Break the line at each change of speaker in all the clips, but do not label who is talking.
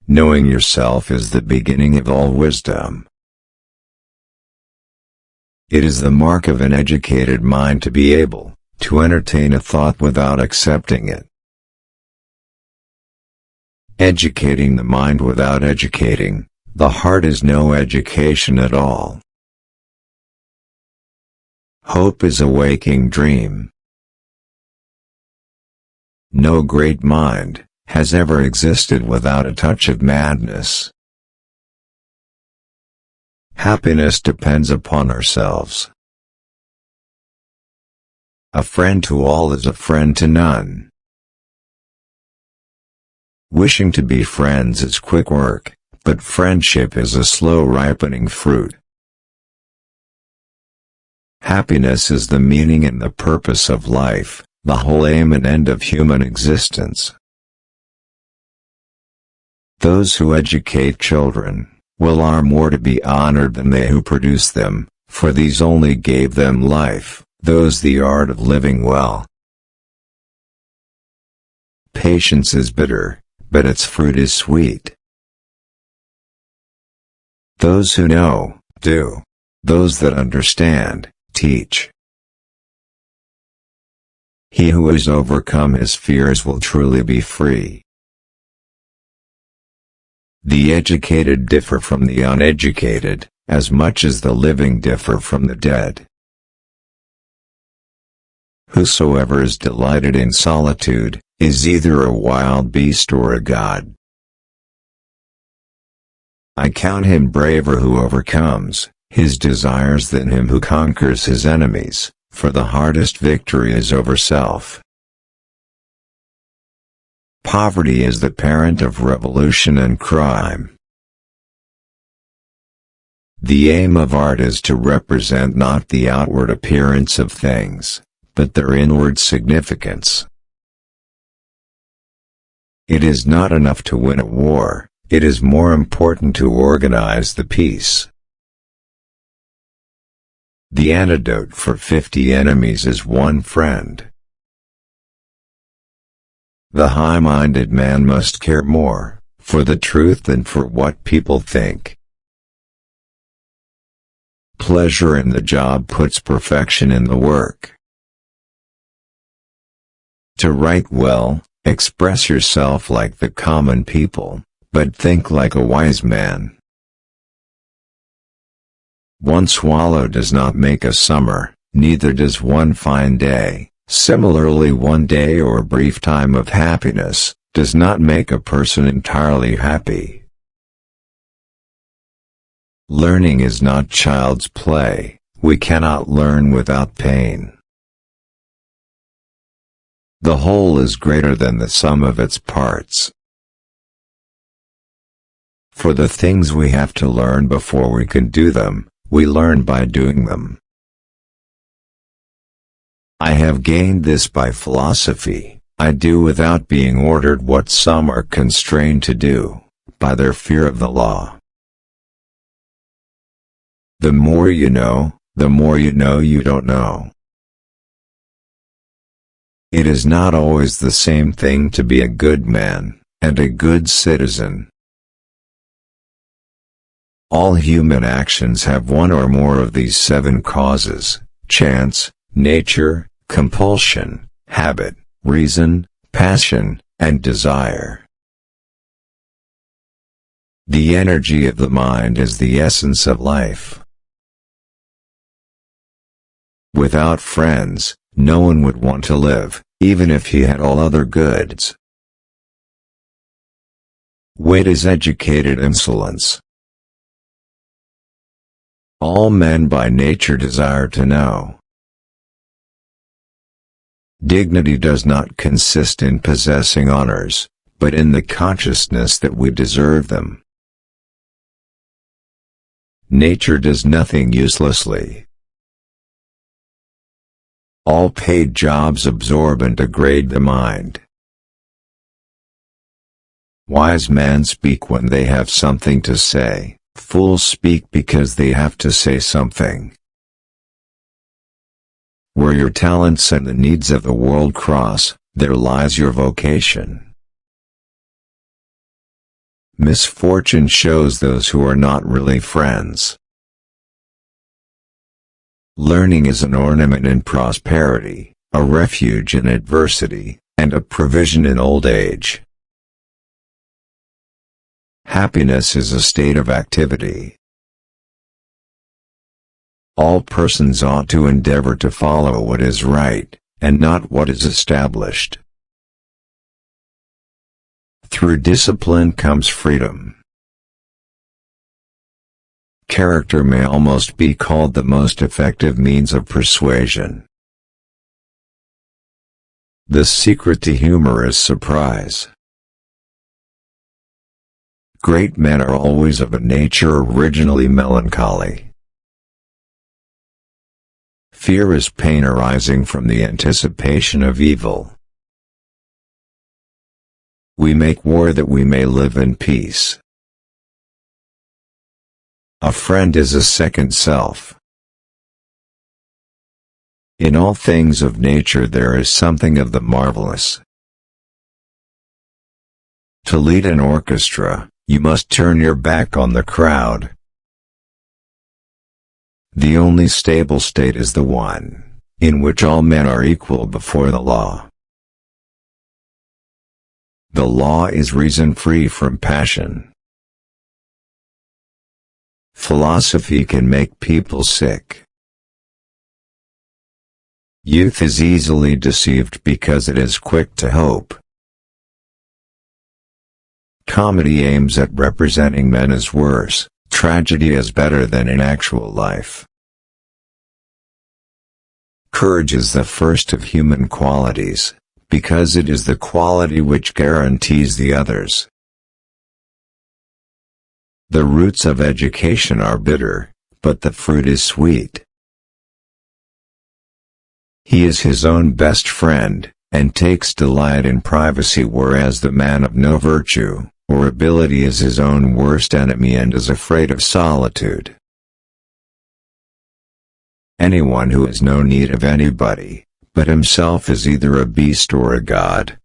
knowing yourself is the beginning of all wisdom. It is the mark of an educated mind to be able to entertain a thought without accepting it. Educating the mind without educating the heart is no education at all. Hope is a waking dream. No great mind has ever existed without a touch of madness. Happiness depends upon ourselves. A friend to all is a friend to none. Wishing to be friends is quick work, but friendship is a slow ripening fruit. Happiness is the meaning and the purpose of life, the whole aim and end of human existence. Those who educate children will are more to be honored than they who produce them, for these only gave them life, those the art of living well. Patience is bitter, but its fruit is sweet. Those who know, do. Those that understand, teach. He who has overcome his fears will truly be free. The educated differ from the uneducated, as much as the living differ from the dead. Whosoever is delighted in solitude, is either a wild beast or a god. I count him braver who overcomes his desires than him who conquers his enemies, for the hardest victory is over self. Poverty is the parent of revolution and crime. The aim of art is to represent not the outward appearance of things, but their inward significance. It is not enough to win a war, it is more important to organize the peace. The antidote for 50 enemies is one friend. The high-minded man must care more for the truth than for what people think. Pleasure in the job puts perfection in the work. To write well, express yourself like the common people, but think like a wise man. One swallow does not make a summer, neither does one fine day. Similarly, one day or brief time of happiness does not make a person entirely happy. Learning is not child's play. We cannot learn without pain. The whole is greater than the sum of its parts. For the things we have to learn before we can do them, we learn by doing them. I have gained this by philosophy. I do without being ordered what some are constrained to do, by their fear of the law. The more you know, the more you know you don't know. It is not always the same thing to be a good man, and a good citizen. All human actions have one or more of these 7 causes: chance, nature, compulsion, habit, reason, passion, and desire. The energy of the mind is the essence of life. Without friends, no one would want to live, even if he had all other goods. Wit is educated insolence. All men by nature desire to know. Dignity does not consist in possessing honors, but in the consciousness that we deserve them. Nature does nothing uselessly. All paid jobs absorb and degrade the mind. Wise men speak when they have something to say, fools speak because they have to say something. Where your talents and the needs of the world cross, there lies your vocation. Misfortune shows those who are not really friends. Learning is an ornament in prosperity, a refuge in adversity, and a provision in old age. Happiness is a state of activity. All persons ought to endeavor to follow what is right, and not what is established. Through discipline comes freedom. Character may almost be called the most effective means of persuasion. The secret to humor is surprise. Great men are always of a nature originally melancholy. Fear is pain arising from the anticipation of evil. We make war that we may live in peace. A friend is a second self. In all things of nature there is something of the marvelous. To lead an orchestra, you must turn your back on the crowd. The only stable state is the one in which all men are equal before the law. The law is reason free from passion. Philosophy can make people sick. Youth is easily deceived because it is quick to hope. Comedy aims at representing men as worse, tragedy as better than in actual life. Courage is the first of human qualities, because it is the quality which guarantees the others. The roots of education are bitter, but the fruit is sweet. He is his own best friend, and takes delight in privacy, whereas the man of no virtue or ability is his own worst enemy and is afraid of solitude. Anyone who has no need of anybody but himself is either a beast or a god.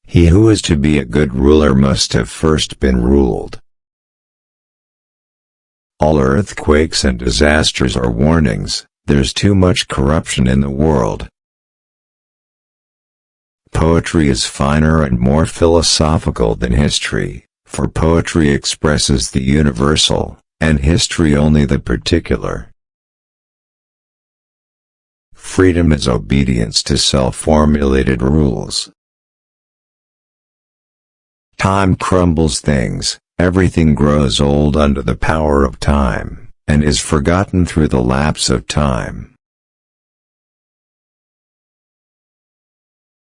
He who is to be a good ruler must have first been ruled. All earthquakes and disasters are warnings. There's too much corruption in the world. Poetry is finer and more philosophical than history, for poetry expresses the universal, and history only the particular. Freedom is obedience to self-formulated rules. Time crumbles things, everything grows old under the power of time, and is forgotten through the lapse of time.